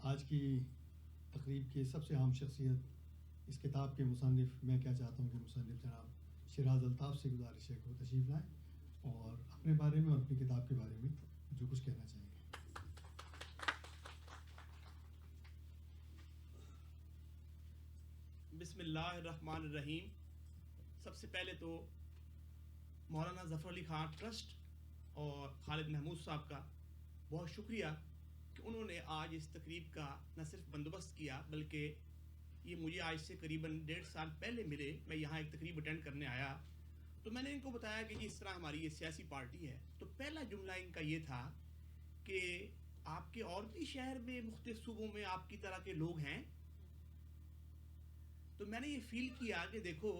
آج کی تقریب کی سب سے اہم شخصیت اس کتاب کے مصنف، میں کیا چاہتا ہوں کہ مصنف جناب شیراز الطاف سے گزارش ہے کہ وہ تشریف لائیں اور اپنے بارے میں اور اپنی کتاب کے بارے میں جو کچھ کہنا چاہیں گے۔ بسم اللہ الرحمن الرحیم۔ سب سے پہلے تو مولانا ظفر علی خان ٹرسٹ اور خالد محمود صاحب کا بہت شکریہ کہ انہوں نے آج اس تقریب کا نہ صرف بندوبست کیا بلکہ یہ مجھے آج سے قریباً 1.5 سال پہلے ملے۔ میں یہاں ایک تقریب اٹینڈ کرنے آیا تو میں نے ان کو بتایا کہ اس طرح ہماری یہ سیاسی پارٹی ہے، تو پہلا جملہ ان کا یہ تھا کہ آپ کے اور بھی شہر میں مختلف صوبوں میں آپ کی طرح کے لوگ ہیں؟ تو میں نے یہ فیل کیا کہ دیکھو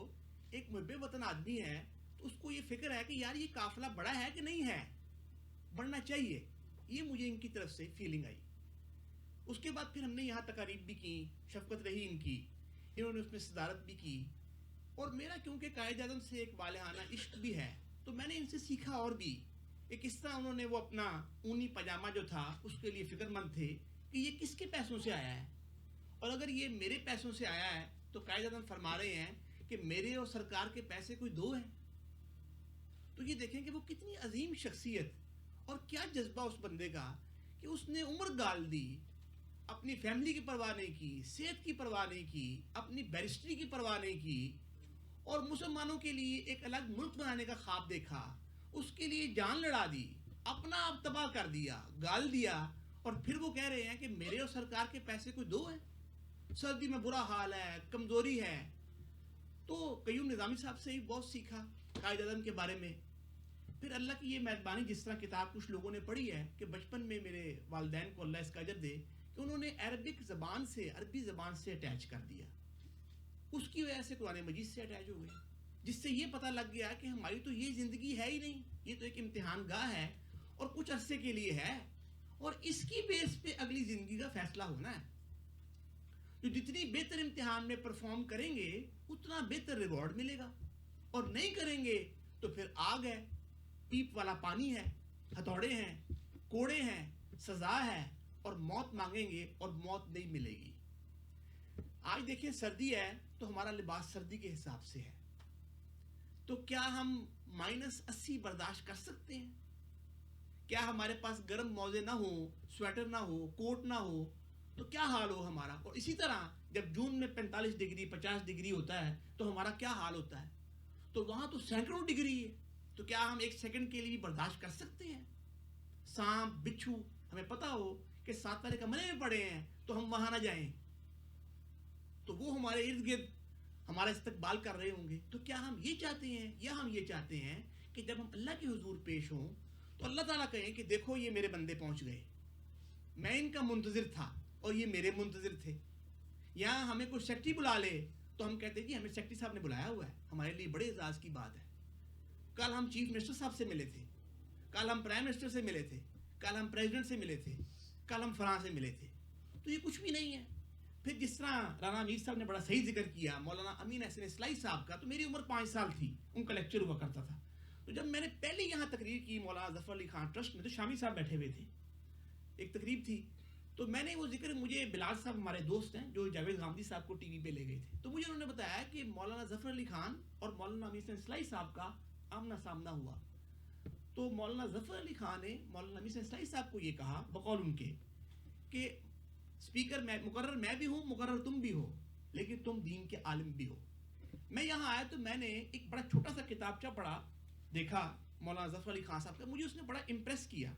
ایک محب وطن آدمی ہے تو اس کو یہ فکر ہے کہ یار یہ قافلہ بڑا ہے کہ نہیں ہے، بڑھنا چاہیے۔ یہ مجھے ان کی طرف سے فیلنگ آئی۔ اس کے بعد پھر ہم نے یہاں تقاریب بھی کی، شفقت رہی ان کی، انہوں نے اس میں صدارت بھی کی، اور میرا کیونکہ قائد اعظم سے ایک والہانہ عشق بھی ہے تو میں نے ان سے سیکھا اور بھی کہ کس طرح انہوں نے وہ اپنا اونی پاجامہ جو تھا اس کے لیے فکر مند تھے کہ یہ کس کے پیسوں سے آیا ہے، اور اگر یہ میرے پیسوں سے آیا ہے تو قائد اعظم فرما رہے ہیں کہ میرے اور سرکار کے پیسے کوئی دو ہیں۔ تو یہ دیکھیں کہ وہ کتنی عظیم شخصیت اور کیا جذبہ اس بندے کا کہ اس نے عمر گال دی، اپنی فیملی کی پرواہ نہیں کی، صحت کی پرواہ نہیں کی، اپنی بیرسٹری کی پرواہ نہیں کی، اور مسلمانوں کے لیے ایک الگ ملک بنانے کا خواب دیکھا، اس کے لیے جان لڑا دی، اپنا آپ تباہ کر دیا، گال دیا، اور پھر وہ کہہ رہے ہیں کہ میرے اور سرکار کے پیسے کوئی دو ہیں، سردی میں برا حال ہے، کمزوری ہے۔ تو قیوم نظامی صاحب سے ہی بہت سیکھا قائد اعظم کے بارے میں۔ پھر اللہ کی یہ مہربانی، جس طرح کتاب کچھ لوگوں نے پڑھی ہے کہ بچپن میں میرے والدین کو اللہ اس کا اجر دے کہ انہوں نے عربی زبان سے اٹیچ کر دیا، اس کی وجہ سے قرآن مجید سے اٹیچ ہو گئے، جس سے یہ پتہ لگ گیا کہ ہماری تو یہ زندگی ہے ہی نہیں، یہ تو ایک امتحان گاہ ہے اور کچھ عرصے کے لیے ہے، اور اس کی بیس پہ اگلی زندگی کا فیصلہ ہونا ہے۔ جو جتنی بہتر امتحان میں پرفارم کریں گے اتنا بہتر ریوارڈ ملے گا، اور نہیں کریں گے تو پھر آگ ہے، پیپ والا پانی ہے، ہتھوڑے ہیں، کوڑے ہیں، سزا ہے، اور موت مانگیں گے اور موت نہیں ملے گی۔ آج دیکھیں سردی ہے تو ہمارا لباس سردی کے حساب سے ہے، تو کیا ہم -80 برداشت کر سکتے ہیں؟ کیا ہمارے پاس گرم موزے نہ ہو، سویٹر نہ ہو، کوٹ نہ ہو تو کیا حال ہو ہمارا؟ اور اسی طرح جب جون میں 45 ڈگری 50 ڈگری ہوتا ہے تو ہمارا کیا حال ہوتا ہے؟ تو وہاں تو سینکڑوں ڈگری ہے، تو کیا ہم ایک سیکنڈ کے لیے بھی برداشت کر سکتے ہیں؟ سانپ بچھو ہمیں پتا ہو کہ 7 والے کمرے میں پڑے ہیں تو ہم وہاں نہ جائیں، تو وہ ہمارے ارد گرد ہمارا استقبال کر رہے ہوں گے۔ تو کیا ہم یہ چاہتے ہیں، یا ہم یہ چاہتے ہیں کہ جب ہم اللہ کے حضور پیش ہوں تو اللہ تعالیٰ کہیں کہ دیکھو یہ میرے بندے پہنچ گئے، میں ان کا منتظر تھا اور یہ میرے منتظر تھے؟ یا ہمیں کوئی سیکٹری بلا لے تو ہم کہتے ہیں جی ہمیں سیکٹری صاحب نے بلایا ہوا ہے، ہمارے لیے بڑے اعزاز کی بات ہے، کل ہم چیف منسٹر صاحب سے ملے تھے، کل ہم پرائم منسٹر سے ملے تھے، کل ہم پریزیڈنٹ سے ملے تھے، کل ہم فلاں سے ملے تھے، تو یہ کچھ بھی نہیں ہے۔ پھر جس طرح رانا امیر صاحب نے بڑا صحیح ذکر کیا مولانا امین احسن اصلاحی صاحب کا، تو میری عمر 5 سال تھی، ان کا لیکچر ہوا کرتا تھا، تو جب میں نے پہلے یہاں تقریر کی مولانا ظفر علی خان ٹرسٹ میں تو شامی صاحب بیٹھے ہوئے تھے، ایک تقریب تھی، تو میں نے وہ ذکر، مجھے بلال صاحب ہمارے دوست ہیں جو جاوید غامدی صاحب کو ٹی وی پہ لے گئے تھے، تو مجھے انہوں نے بتایا کہ مولانا ظفر علی خان اور مولانا امین احسن اصلاحی صاحب کا آمنا سامنا ہوا، تو مولانا ظفر علی خان نے مولانا امین احسن اصلاحی صاحب کو یہ کہا بقول ان کے کہ اسپیکر میں مقرر میں بھی ہوں، مقرر تم بھی ہو، لیکن تم دین کے عالم بھی ہو۔ میں یہاں آیا تو میں نے ایک بڑا چھوٹا سا کتابچہ پڑھا، دیکھا مولانا ظفر علی خان صاحب کا، مجھے اس نے بڑا امپریس کیا،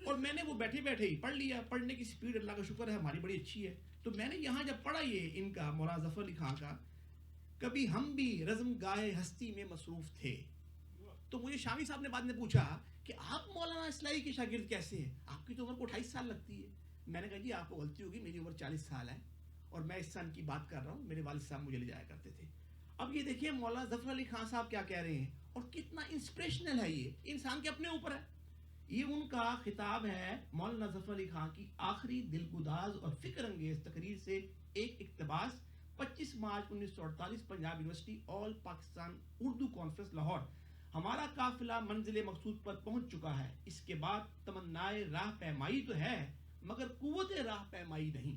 اور میں نے وہ بیٹھے بیٹھے ہی پڑھ لیا۔ پڑھنے کی سپیڈ اللہ کا شکر ہے ہماری بڑی اچھی ہے، تو میں نے یہاں جب پڑھا یہ ان کا مولانا ظفر علی خان کا، کبھی ہم بھی رزم گاہے ہستی میں مصروف تھے، تو مجھے شامی صاحب نے بعد میں پوچھا کہ آپ مولانا اصلاحی کے شاگرد کیسے ہیں، آپ کی تو عمر کو 28 سال لگتی ہے۔ میں نے کہا جی آپ کو غلطی ہوگی، میری عمر 40 سال ہے، اور میں اس سن کی بات کر رہا ہوں، میرے والد صاحب مجھے لے جایا کرتے تھے۔ اب یہ دیکھیے مولانا ظفر علی خان صاحب کیا کہہ رہے ہیں، اور کتنا انسپریشنل ہے، یہ انسان کے اپنے اوپر ہے۔ یہ ان کا خطاب ہے مولانا ظفر علی خان کی آخری دلگداز اور فکر انگیز تقریر سے ایک اقتباس، 25 مارچ 1948 پنجاب یونیورسٹی آل پاکستان اردو کانفرنس لاہور۔ ہمارا قافلہ منزل مقصود پر پہنچ چکا ہے، اس کے بعد تمنائے راہ پیمائی تو ہے مگر قوت راہ پیمائی نہیں۔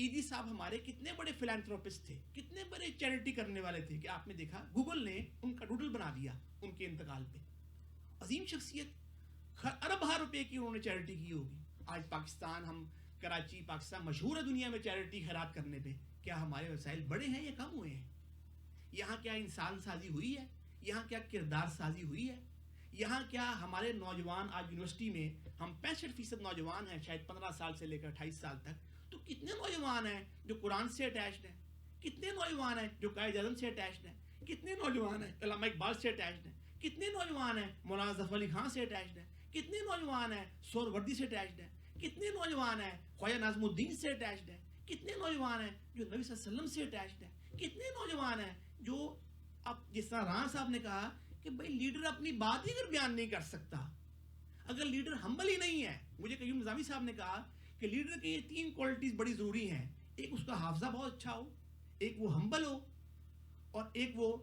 ایدی صاحب ہمارے کتنے بڑے فلانتھروپسٹ تھے, کتنے بڑے چیریٹی کرنے والے تھے کہ آپ نے دیکھا گوگل نے ان کا ڈوڈل بنا دیا ان کے انتقال پہ. عظیم شخصیت, ارب روپے کی انہوں نے چیریٹی کی ہوگی. آج پاکستان, ہم کراچی پاکستان مشہور ہے دنیا میں چیریٹی خیرات کرنے پہ. کیا ہمارے وسائل بڑے ہیں یا کم ہوئے ہیں؟ یہاں کیا انسان سازی ہوئی ہے؟ یہاں کیا کردار سازی ہوئی ہے؟ یہاں کیا ہمارے نوجوان, آج یونیورسٹی میں ہم 65% نوجوان ہیں, شاید 15 سال سے لے کر 28 سال تک, تو کتنے نوجوان ہیں جو قرآن سے اٹیچڈ ہیں؟ کتنے نوجوان ہیں جو قائد اعظم سے اٹیچڈ ہیں؟ کتنے نوجوان ہیں علامہ اقبال سے اٹیچڈ ہیں؟ کتنے نوجوان ہیں مولانا ظفر علی خان سے اٹیچڈ ہیں؟ کتنے نوجوان ہیں سہروردی سے اٹیچڈ ہیں؟ کتنے نوجوان ہیں خواجہ ناظم الدین سے اٹیچڈ ہیں؟ کتنے نوجوان ہیں جو نبی صلی اللہ علیہ وسلم سے اٹیچڈ ہیں؟ کتنے نوجوان ہیں جو, اب جس طرح رانا صاحب نے کہا کہ بھائی لیڈر اپنی بات ہی اگر بیان نہیں کر سکتا, اگر لیڈر ہمبل ہی نہیں ہے. مجھے قیوم نظامی صاحب نے کہا کہ لیڈر کی یہ 3 کوالٹیز بڑی ضروری ہیں. ایک اس کا حافظہ بہت اچھا ہو, ایک وہ ہمبل ہو, اور ایک وہ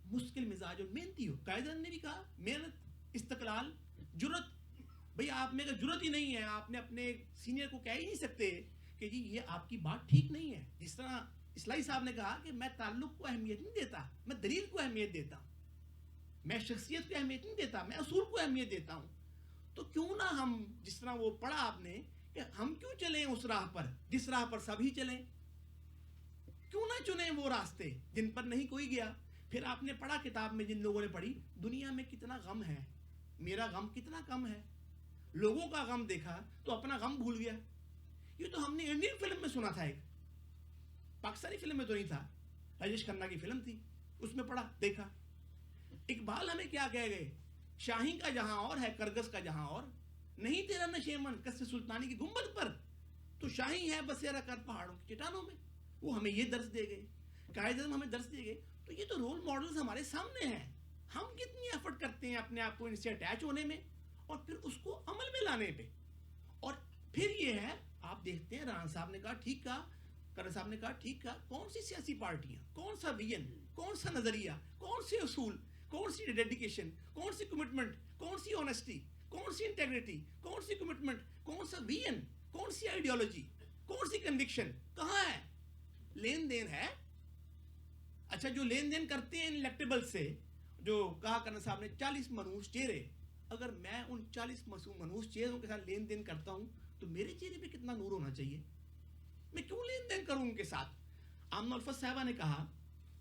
مشکل مزاج اور محنتی ہو. قائد اعظم نے بھی کہا محنت, استقلال, جرت. بھئی آپ میں اگر جرت ہی نہیں ہے, آپ نے اپنے سینئر کو کہہ ہی نہیں سکتے کہ جی یہ آپ کی بات ٹھیک نہیں ہے. جس طرح اسلائی صاحب نے کہا کہ میں تعلق کو اہمیت نہیں دیتا, میں دلیل کو اہمیت دیتا ہوں, میں شخصیت کو اہمیت نہیں دیتا, میں اصول کو اہمیت دیتا ہوں. تو کیوں نہ ہم, جس طرح وہ پڑھا آپ نے کہ ہم کیوں چلیں اس راہ پر جس راہ پر سبھی چلیں؟ کیوں نہ چنیں وہ راستے جن پر نہیں کوئی گیا؟ پھر آپ نے پڑھا کتاب میں, جن لوگوں نے پڑھی, دنیا میں کتنا غم ہے, میرا غم کتنا کم ہے. لوگوں کا غم دیکھا تو اپنا غم بھول گیا. یہ تو ہم نے انڈین فلم میں سنا تھا, ایک پاکستانی فلم میں تو نہیں تھا, راجیش کھنہ کی فلم تھی, اس میں پڑھا دیکھا. اقبال ہمیں کیا کہہ گئے, شاہین کا جہاں اور ہے کرگس کا جہاں اور, نہیں تیرا نشیمن قصر سلطانی کی گنبد پر, تو شاہین ہے بسیرا کر پہاڑوں کی چٹانوں میں. وہ ہمیں یہ درس دے گئے, قائد اعظم ہمیں درس دے گئے. تو یہ تو رول ماڈلز ہمارے سامنے ہیں. ہم کتنی ایفرٹ کرتے ہیں اپنے آپ کو ان سے اٹیچ ہونے میں, اور پھر اس کو عمل میں لانے پہ. اور پھر یہ ہے, آپ دیکھتے ہیں رانا صاحب نے کہا ٹھیک کہا, کرن صاحب نے کہا ٹھیک کہا, کون سی سیاسی پارٹیاں, کون سا ویژن, کون سا نظریہ, کون سے اصول, کون سی ڈیڈیکیشن, کون سی کمٹمنٹ, کون سی آنیسٹی, کون سی انٹیگریٹی, کون سی کمٹمنٹ, کون سا ویژن, کون سی آئیڈیالوجی, کون سی کنوکشن کہاں ہے؟ لین دین ہے. اچھا, جو لین دین کرتے ہیں انلیکٹیبل سے, جو کہا کرن صاحب نے 40 منحوس چہرے, اگر میں ان 40 منحوس چہروں کے ساتھ لین دین کرتا ہوں تو میرے چہرے پہ کتنا نور ہونا چاہیے؟ میں کیوں لین دین کروں ان کے ساتھ؟ آمنہ الفت صاحبہ نے کہا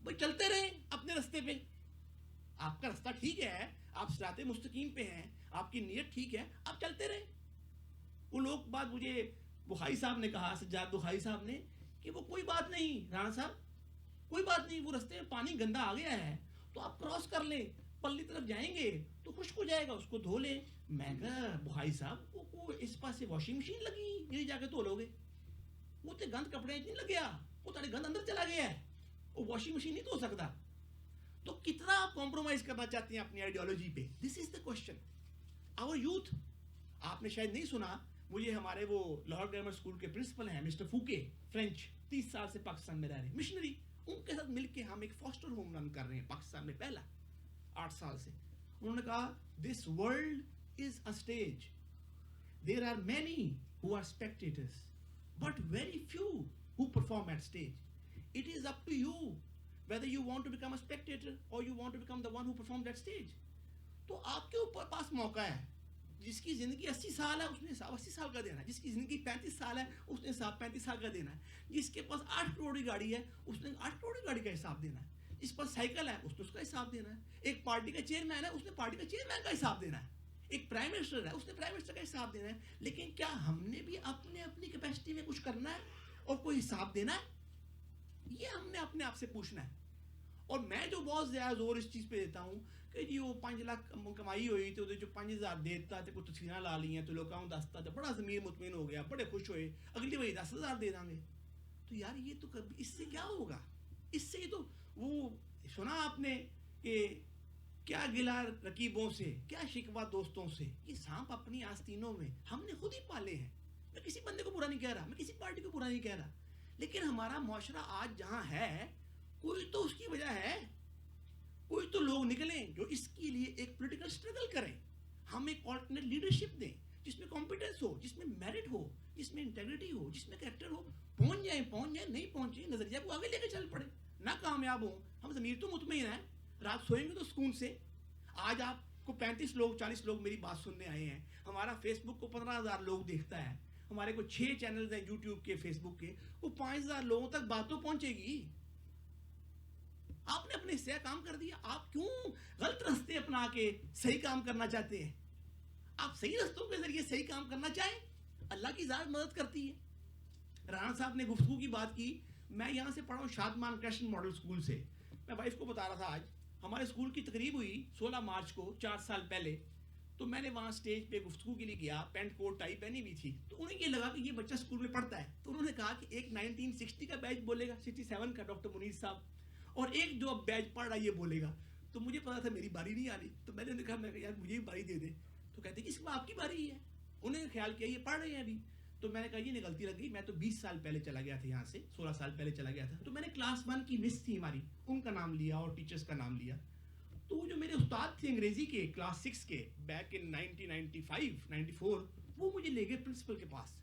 بھائی چلتے رہیں اپنے رستے پہ, آپ کا رستہ ٹھیک ہے, آپ صراط مستقیم پہ ہیں, آپ کی نیت ٹھیک ہے, آپ چلتے رہیں. وہ لوگ بات, مجھے بخاری صاحب نے کہا, سجاد بخاری صاحب نے, کہ وہ کوئی بات نہیں رانا صاحب, کوئی بات نہیں, وہ رستے میں پانی گندا آ گیا ہے تو آپ کراس کر لیں, پلی طرف جائیں گے تو خشک ہو جائے گا, اس کو دھو لیں. میں کہا بخاری صاحب وہ اس پاس سے واشنگ مشین لگی, یہی جا کے دھو لو گے. وہ تے گند کپڑے نہیں لگیا, وہ تھوڑے گند اندر چلا گیا ہے, وہ واشنگ مشین نہیں دھو سکتا. تو کتنا آپ کمپرومائز کرنا چاہتے ہیں اپنی آئیڈیالوجی پہ؟ دس از دا کوشچن. آور یوتھ, آپ نے شاید نہیں سنا, مجھے ہمارے وہ لاہور گرامر اسکول کے پرنسپل ہیں مسٹر فوکے, فرینچ, 30 سال سے پاکستان میں رہ رہے ہیں, مشنری. ان کے ساتھ مل کے ہم ایک فاسٹر ہوم رن کر رہے ہیں پاکستان میں, پہلا 8 سال سے. انہوں نے کہا this world is a stage, there are many who are spectators but very few who perform at stage. It is up to you whether you want to become a spectator or you want to become the one who performs that stage. تو آپ کے اوپر پاس موقع ہے. جس کی زندگی 80 سال ہے اس نے حساب 80 سال کا دینا ہے, جس کی زندگی 35 سال ہے اس نے حساب 35 سال کا دینا ہے, جس کے پاس 8 کروڑ کی گاڑی ہے اس نے 8 کروڑ کی گاڑی کا حساب دینا ہے, جس پاس سائیکل ہے اس نے اس کا حساب دینا ہے, ایک پارٹی کا چیئرمین ہے اس نے پارٹی کا چیئرمین کا حساب دینا ہے, ایک پرائم منسٹر ہے اس نے پرائم منسٹر کا حساب دینا ہے. لیکن کیا ہم نے بھی اپنی کیپیسٹی میں کچھ کرنا ہے اور کوئی حساب دینا ہے؟ یہ ہم نے اپنے آپ سے پوچھنا ہے. اور میں جو بہت زیادہ زور اس چیز پہ دیتا ہوں کہ جی وہ 5 لاکھ کمائی ہوئی تو جو 5000 دیتا تھے, کچھ تصویریں لا لی ہیں تو لوگوں کو دستا تھا, بڑا ضمیر مطمئن ہو گیا, بڑے خوش ہوئے, اگلی وہی 10,000 دے دیں گے. تو یار یہ تو اس سے کیا ہوگا؟ اس سے تو وہ سنا آپ نے کہ کیا گلا رقیبوں سے, کیا شکوہ دوستوں سے, یہ سانپ اپنی آستینوں میں ہم نے خود ہی پالے ہیں. میں کسی بندے کو برا نہیں کہہ رہا, میں کسی پارٹی کو برا نہیں کہہ رہا, لیکن ہمارا معاشرہ آج جہاں ہے کوئی تو اس کی وجہ ہے. کوئی تو لوگ نکلیں جو اس کے لیے ایک پولیٹیکل سٹرگل کریں. ہم ایک آلٹرنیٹ لیڈرشپ دیں جس میں کمپیٹنس ہو, جس میں میرٹ ہو, جس میں انٹیگریٹی ہو, جس میں کریکٹر ہو. پہنچ جائیں, نہیں پہنچے, نظریہ کو آگے لے کے چل پڑے. نہ کامیاب ہوں, ہم ضمیر تو مطمئن ہیں, رات سوئیں گے تو سکون سے. آج آپ کو 35 لوگ 40 لوگ میری بات سننے آئے ہیں, ہمارا فیس بک کو 15,000 لوگ دیکھتا ہے, ہمارے کو 6 چینلز ہیں یوٹیوب کے, فیس بک کے, وہ 5,000 لوگوں تک بات تو پہنچے گی. آپ نے اپنے حصے کام کر دیا. آپ کیوں غلط راستے اپنا کے صحیح کام کرنا چاہتے ہیں؟ آپ صحیح رستوں کے ذریعے صحیح کام کرنا چاہیں, اللہ کی ذات مدد کرتی ہے. رانا صاحب نے گفتگو کی بات کی, میں یہاں سے پڑھا ہوں شادمان کرشن ماڈل اسکول سے. میں وائف کو بتا رہا تھا, آج ہمارے اسکول کی تقریب ہوئی 16 مارچ کو 4 سال پہلے, تو میں نے وہاں اسٹیج پہ گفتگو کے لیے گیا, پینٹ کوٹ ٹائی پہنی ہوئی تھی. تو انہیں یہ لگا کہ یہ بچہ اسکول میں پڑھتا ہے, تو انہوں نے کہا کہ ایک 1960 کا بیچ بولے گا, 67 کا ڈاکٹر منیر صاحب, اور ایک جو اب بیچ پڑھ رہا ہے یہ بولے گا. تو مجھے پتا تھا میری باری نہیں آ رہی, تو میں نے کہا میں یار مجھے بھی باری دے دے. تو کہتے کہ اس میں آپ کی باری ہی ہے. انہیں خیال کیا یہ پڑھ رہے ہیں ابھی. تو میں نے کہا یہ غلطی لگ گئی, میں تو 20 سال پہلے چلا گیا تھا, یہاں سے 16 سال پہلے چلا گیا تھا. تو میں نے کلاس 1 کی مس تھی ہماری, ان کا نام لیا اور ٹیچرز کا نام لیا. تو وہ جو میرے استاد تھے انگریزی کے کلاس 6 کے, بیک ان 1995-94, وہ مجھے لے گئے پرنسپل کے پاس.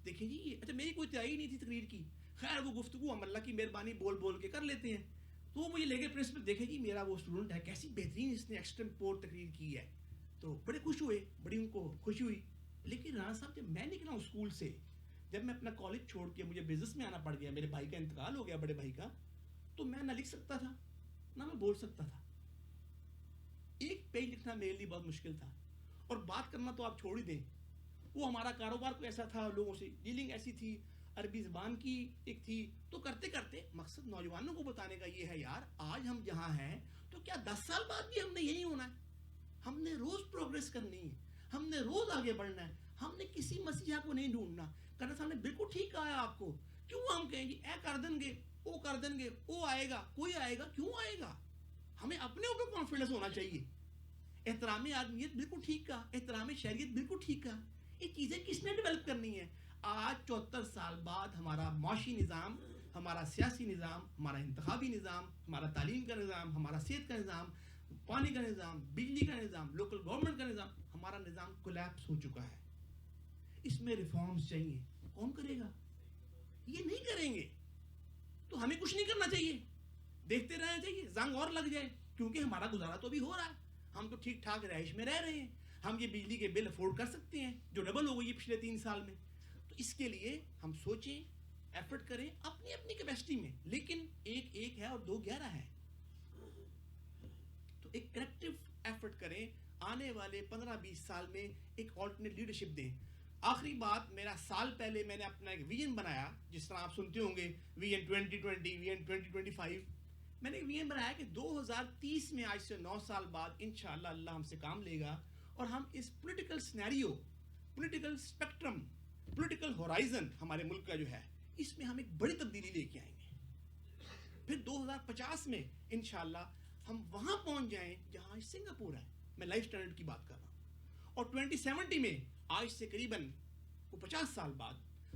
دیکھیں جی, اچھا میری کوئی تیاری نہیں تھی تقریر کی, خیر وہ گفتگو ہم اللہ کی مہربانی بول بول کے کر لیتے ہیں. تو وہ مجھے لے گئے پرنسپل, دیکھیں جی میرا وہ اسٹوڈنٹ ہے, کیسی بہترین اس نے ایکسٹمپور تقریر کی ہے. تو بڑے خوش ہوئے, بڑی ان کو خوشی ہوئی. لیکن رانا صاحب جب میں نکلا اسکول سے, جب میں اپنا کالج چھوڑ کے مجھے بزنس میں آنا پڑ گیا, میرے بھائی کا انتقال ہو گیا, بڑے بھائی کا, تو میں نہ لکھ سکتا تھا نہ میں بول سکتا تھا. ایک پیج لکھنا میرے لیے بہت مشکل تھا, اور بات کرنا تو آپ چھوڑ ہی دیں. وہ ہمارا کاروبار کو ایسا تھا, لوگوں سے ڈیلنگ ایسی تھی, عربی زبان کی ایک تھی. تو کرتے کرتے مقصد نوجوانوں کو بتانے کا یہ ہے, یار آج ہم جہاں ہیں تو کیا 10 سال بعد بھی ہم نے یہی ہونا ہے. ہم نے روز پروگریس کرنی ہے, ہم نے روز آگے بڑھنا ہے. ہم نے کسی مسیحا کو نہیں ڈھونڈنا. کرنا صاحب نے بالکل ٹھیک کہا ہے آپ کو. کیوں ہم کہیں جی اے کر دیں گے, او کر دیں گے, او آئے گا, کوئی آئے گا, کیوں آئے گا. ہمیں اپنے اوپر کانفیڈنس ہونا چاہیے. احترام آدمیت بالکل ٹھیک کہا, احترام شریعت بالکل ٹھیک کہا. یہ چیزیں کس نے ڈیولپ کرنی ہے؟ آج 74 سال بعد ہمارا معاشی نظام, ہمارا سیاسی نظام, ہمارا انتخابی نظام, ہمارا تعلیم کا نظام, ہمارا صحت کا نظام, پانی کا نظام, بجلی کا نظام, لوکل گورنمنٹ کا نظام, ہمارا نظام کولیپس ہو چکا ہے. اس میں ریفارمز چاہیے. کون کرے گا؟ یہ نہیں کریں گے تو ہمیں کچھ نہیں کرنا چاہیے, دیکھتے رہنا چاہیے, زنگ اور لگ جائے, کیونکہ ہمارا گزارا تو بھی ہو رہا ہے. ہم تو ٹھیک ٹھاک رہائش میں رہ رہے ہیں, ہم یہ بجلی کے بل افورڈ کر سکتے ہیں جو ڈبل ہو گئی پچھلے 3 سال میں. تو اس کے لیے ہم سوچیں, ایفرٹ کریں اپنی اپنی کیپیسٹی میں, لیکن ایک ہے اور 2 11 ہے. تو ایک کریکٹیو ایفرٹ کریں, آنے والے 15-20 سال میں ایک آلٹرنیٹ لیڈرشپ دیں. آخری بات, میرا سال پہلے میں نے اپنا ایک ویژن بنایا, جس طرح آپ سنتے ہوں گے ویژن 2020, ویژن 2025. میں نے ایک ویژن بنایا کہ 2030 میں, آج سے 9 سال بعد انشاءاللہ اللہ ہم سے کام لے گا, اور ہم اس political scenario, political spectrum, political horizon ہمارے ملک کا جو ہے, اس میں ہم ایک بڑی تبدیلی لے کے آئیں گے. پھر 2050 میں انشاءاللہ ہم وہاں پہنچ جائیں جہاں سنگاپور ہے, میں لائف اسٹینڈرڈ کی بات کر رہا ہوں. اور 2070 میں, آج سے قریباً 50 سال بعد,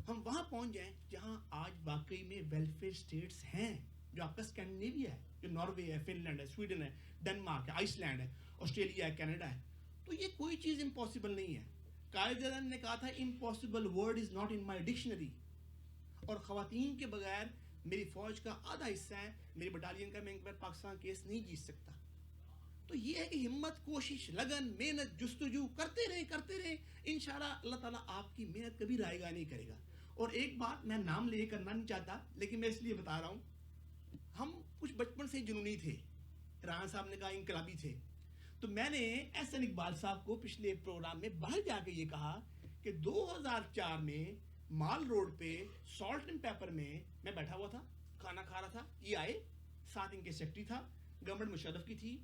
ہم وہاں پہنچ جائیں جہاں آج واقعی میں ویلفیئر اسٹیٹس ہیں, جو آپ کا اسکینڈینیویا ہے, جو ناروے ہے, فن لینڈ ہے, سویڈن ہے, ڈنمارک ہے, آئس لینڈ ہے, آسٹریلیا ہے, کینیڈا ہے. تو یہ کوئی چیز امپاسبل نہیں ہے. قائد اعظم نے کہا تھا impossible word is not in my dictionary. اور خواتین کے بغیر میری فوج کا آدھا حصہ ہے, میری بٹالین کا, میں ایک بار پاکستان کیس نہیں جیت سکتا. تو یہ ہے کہ ہمت, کوشش, لگن, محنت, جستجو کرتے رہیں. انشاءاللہ اللہ تعالیٰ آپ کی محنت کبھی رائے گا نہیں کرے گا. اور ایک بات میں نام لے کرنا نہیں چاہتا, لیکن میں اس لیے بتا رہا ہوں, ہم کچھ بچپن سے جنونی تھے. رانا صاحب نے کہا انقلابی تھے. تو میں نے احسن اقبال صاحب کو پچھلے پروگرام میں باہر جا کے یہ کہا کہ 2004 میں مال روڈ پہ سالٹ اینڈ پیپر میں بیٹھا ہوا تھا, کھانا کھا رہا تھا, یہ آئے, ساتھ ان کے سیکٹری تھا, گورنمنٹ مشرف کی تھی.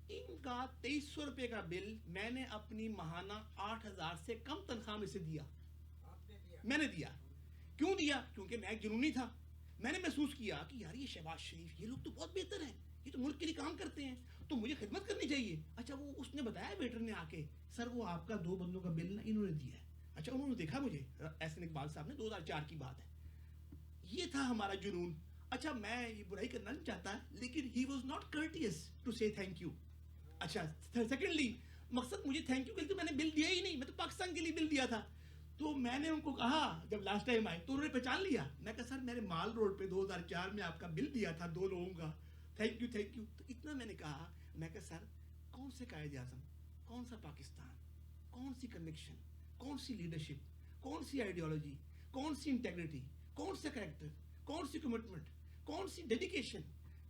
ان کا 2300 روپے کا بل میں نے اپنی ماہانہ 8000 سے کم تنخواہ میں سے دیا. میں نے دیا. کیوں دیا؟ کیونکہ میں ایک جنونی تھا. میں نے محسوس کیا کہ یار یہ شہباز شریف, یہ لوگ تو بہت بہتر ہیں, یہ تو ملک کے لیے کام کرتے ہیں, تو مجھے خدمت کرنی چاہیے. اچھا وہ اس نے بتایا ویٹر نے آ کے, سر وہ آپ کا 2 بندوں کا بل نا انہوں نے دیا ہے. اچھا انہوں نے دیکھا مجھے, احسن اقبال صاحب نے, 2004 کی بات ہے. یہ تھا ہمارا جنون. اچھا میں یہ برائی کرنا نہیں چاہتا, لیکن he was not courteous to say thank you. اچھا سیکنڈلی, مقصد مجھے تھینک یو کہ میں نے بل دیا ہی نہیں, میں تو پاکستان کے لیے بل دیا تھا. تو میں نے ان کو کہا جب لاسٹ ٹائم آئے تو انہوں نے پہچان لیا. میں کہا سر میں نے مال روڈ پہ 2004 میں آپ کا بل دیا تھا 2 لوگوں کا, تھینک یو. تو اتنا میں نے کہا, میں کہا سر کون سے قائد اعظم, کون سا پاکستان, کون سی کنوکشن, کون سی لیڈرشپ, کون سی آئیڈیالوجی, کون سی انٹیگریٹی, کون سا کریکٹر, کون سی کمٹمنٹ, کون سی ڈیڈیکیشن,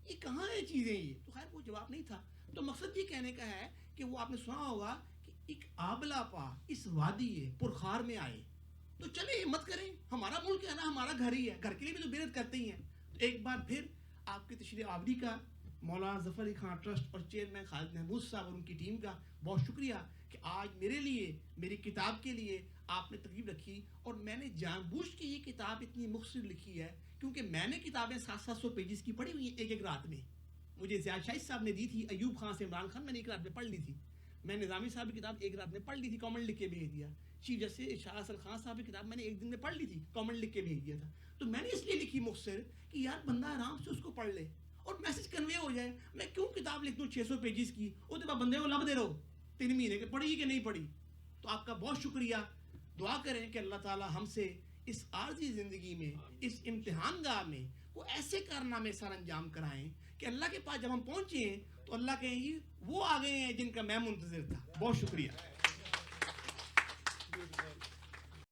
یہ کہاں ہے چیزیں یہ. تو خیر وہ جواب نہیں تھا. تو مقصد یہ کہنے کا ہے کہ وہ آپ نے سنا ہوگا کہ ایک آبلا پا اس وادی پرخار میں آئے, تو چلے مت کریں, ہمارا ملک ہے نا, ہمارا گھر ہی ہے, گھر کے لیے بھی تو محنت کرتے ہی ہیں. تو ایک بار پھر آپ کی تشریف آوری کا مولانا ظفر علی خان ٹرسٹ اور چیئرمین خالد محمود صاحب اور ان کی ٹیم کا بہت شکریہ کہ آج میرے لیے, میری کتاب کے لیے آپ نے تقریب رکھی. اور میں نے جان بوجھ کے یہ کتاب اتنی مختصر لکھی ہے کیونکہ میں نے کتابیں 700 پیجز کی پڑھی ہوئی ہیں ایک رات میں. مجھے زیاد شاہد صاحب نے دی تھی, ایوب خان سے عمران خان, میں نے ایک رات میں پڑھ لی تھی. میں نظامی صاحب کی کتاب ایک رات میں پڑھ لی تھی, کامنٹ لکھ کے بھیج دیا. چیف جسٹس شاہ حسن خان صاحب کی کتاب میں نے ایک دن میں پڑھ لی تھی, کامنٹ لکھ کے بھیج دیا تھا. تو میں نے اس لیے لکھی مختصر کہ یار بندہ آرام سے اس کو پڑھ لے اور میسج کنوے ہو جائے. میں کیوں کتاب لکھ دوں 600 پیجز کی, وہ تو بندے کو لب دے رہو 3 مہینے کہ پڑھی کہ نہیں پڑھی. تو آپ کا بہت شکریہ. دعا کریں کہ اللہ تعالی ہم سے اس عارضی زندگی میں, اس امتحان گاہ میں وہ ایسے کارنامے سر انجام کرائیں کہ اللہ کے پاس جب ہم پہنچے تو اللہ کہیں گی وہ آ گئے ہیں جن کا میں منتظر تھا. بہت شکریہ.